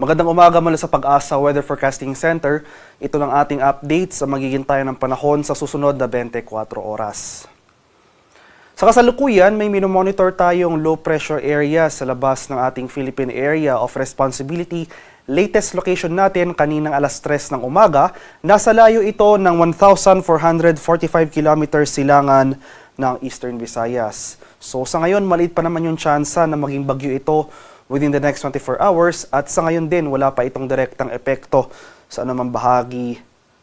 Magandang umaga mula sa Pag-asa Weather Forecasting Center. Ito ng ating update sa magiging tayo ng panahon sa susunod na 24 oras. Sa kasalukuyan, may minomonitor tayong low pressure area sa labas ng ating Philippine Area of Responsibility. Latest location natin kaninang alas 3 ng umaga. Nasa layo ito ng 1,445 kilometers silangan ng Eastern Visayas. So sa ngayon, maliit pa naman yung tsansa na maging bagyo ito within the next 24 hours at sa ngayon din wala pa itong direktang epekto sa anumang bahagi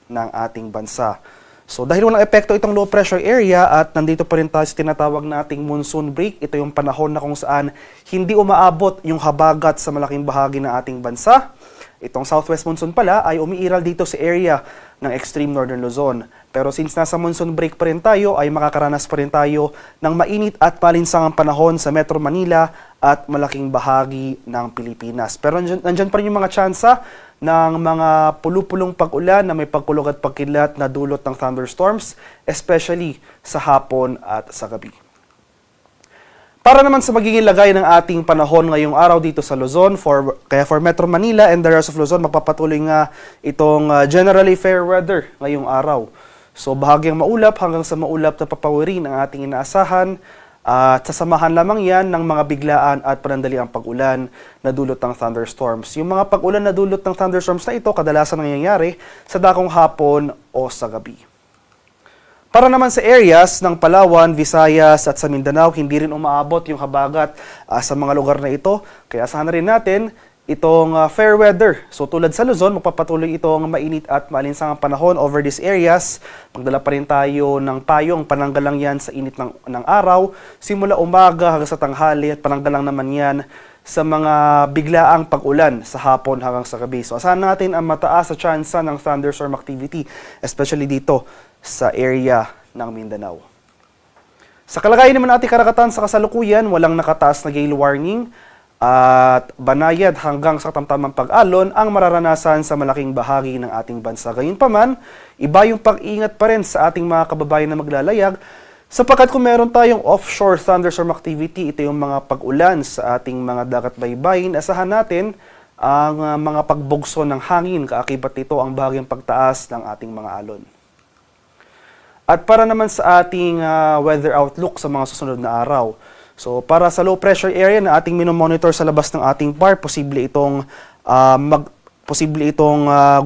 ng ating bansa. So dahil walang epekto itong low pressure area at nandito pa rin tayo sa tinatawag nating monsoon break, ito yung panahon na kung saan hindi umaabot yung habagat sa malaking bahagi ng ating bansa. Itong southwest monsoon pala ay umiiral dito sa area ng extreme northern Luzon. Pero since nasa monsoon break pa rin tayo, ay makakaranas pa rin tayo ng mainit at malinsangang panahon sa Metro Manila at malaking bahagi ng Pilipinas. Pero nandyan pa rin yung mga tsansa ng mga pulupulong pag-ulan na may pagkulog at pagkilat na dulot ng thunderstorms, especially sa hapon at sa gabi. Para naman sa magiging lagay ng ating panahon ngayong araw dito sa Luzon, kaya for Metro Manila and the rest of Luzon, magpapatuloy nga itong generally fair weather ngayong araw. So bahagyang maulap hanggang sa maulap na papawirin ang ating inaasahan at sasamahan lamang yan ng mga biglaan at panandaliang pag-ulan na dulot ng thunderstorms. Yung mga pag-ulan na dulot ng thunderstorms na ito kadalasan nangyayari sa dakong hapon o sa gabi. Para naman sa areas ng Palawan, Visayas at sa Mindanao, hindi rin umaabot yung habagat sa mga lugar na ito. Kaya asahan na rin natin itong fair weather. So tulad sa Luzon, magpapatuloy itong mainit at malinsangang panahon over these areas. Magdala pa rin tayo ng payong, pananggalang yan sa init ng araw. Simula umaga hanggang sa tanghali at pananggalang naman yan sa mga biglaang pag-ulan sa hapon hanggang sa gabi. So asahan natin ang mataas sa tsansa ng thunderstorm activity, especially dito sa area ng Mindanao. Sa kalagayan naman ating karagatan sa kasalukuyan, walang nakataas na gale warning at banayad hanggang sa tamtamang pag-alon ang mararanasan sa malaking bahagi ng ating bansa. Gayunpaman, iba yung pag-ingat pa rin sa ating mga kababayan na maglalayag sapagkat kung meron tayong offshore thunderstorm activity, ito yung mga pag-ulan sa ating mga dagat baybayin, asahan natin ang mga pagbugso ng hangin, kaakibat nito ang bahagyang pagtaas ng ating mga alon. At para naman sa ating weather outlook sa mga susunod na araw. So para sa low pressure area na ating minomonitor sa labas ng ating bar, posible itong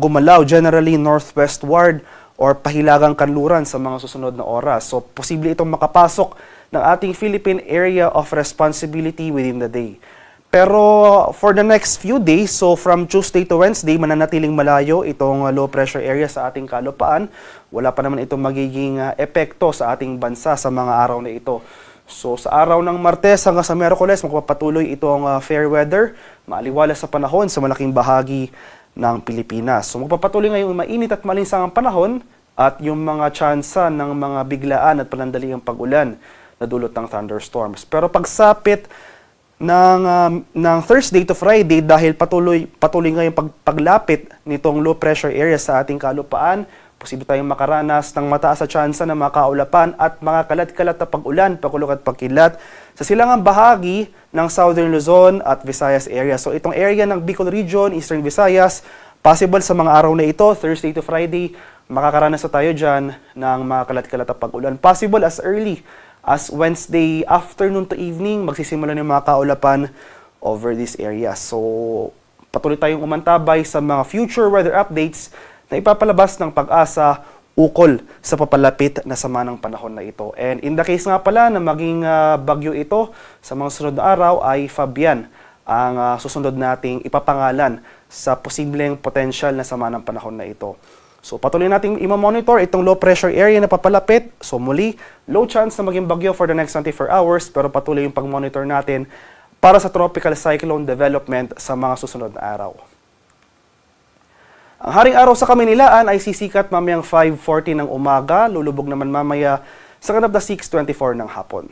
gumalaw generally northwestward or pahilagang kanluran sa mga susunod na oras. So posible itong makapasok ng ating Philippine Area of Responsibility within the day. Pero for the next few days, so from Tuesday to Wednesday, mananatiling malayo itong low pressure area sa ating kalupaan. Wala pa naman itong magiging epekto sa ating bansa sa mga araw na ito. So sa araw ng Martes hanggang sa Miyerkules, magpapatuloy itong fair weather, maaliwalas sa panahon sa malaking bahagi ng Pilipinas. So magpapatuloy ngayong mainit at malinsangang panahon at yung mga tsansa ng mga biglaan at panandaliang pag-ulan na dulot ng thunderstorms. Pero pagsapit ng Thursday to Friday, dahil patuloy ngayong paglapit nitong low pressure area sa ating kalupaan, posible tayong makaranas ng mataas na tsansa ng mga kaulapan at mga kalat-kalat na pag-ulan, pagkulog at pagkilat sa silangang bahagi ng Southern Luzon at Visayas area. So itong area ng Bicol Region, Eastern Visayas, possible sa mga araw na ito, Thursday to Friday, makakaranas na tayo dyan ng mga kalat-kalat na pag-ulan. Possible as early as Wednesday afternoon to evening, magsisimula ng mga kaulapan over this area. So patuloy tayong umantabay sa mga future weather updates na ipapalabas ng Pag-asa ukol sa papalapit na sama ng panahon na ito. And in the case nga pala na maging bagyo ito sa mga susunod na araw ay Fabian ang susunod nating ipapangalan sa posibleng potential na sama ng panahon na ito. So patuloy nating i-monitor itong low pressure area na papalapit. So muli, low chance na maging bagyo for the next 24 hours pero patuloy yung pag-monitor natin para sa tropical cyclone development sa mga susunod na araw. Ang haring araw sa Kaminilaan ay sisikat mamayang 5:40 ng umaga, lulubog naman mamaya sa ganap na 6:24 ng hapon.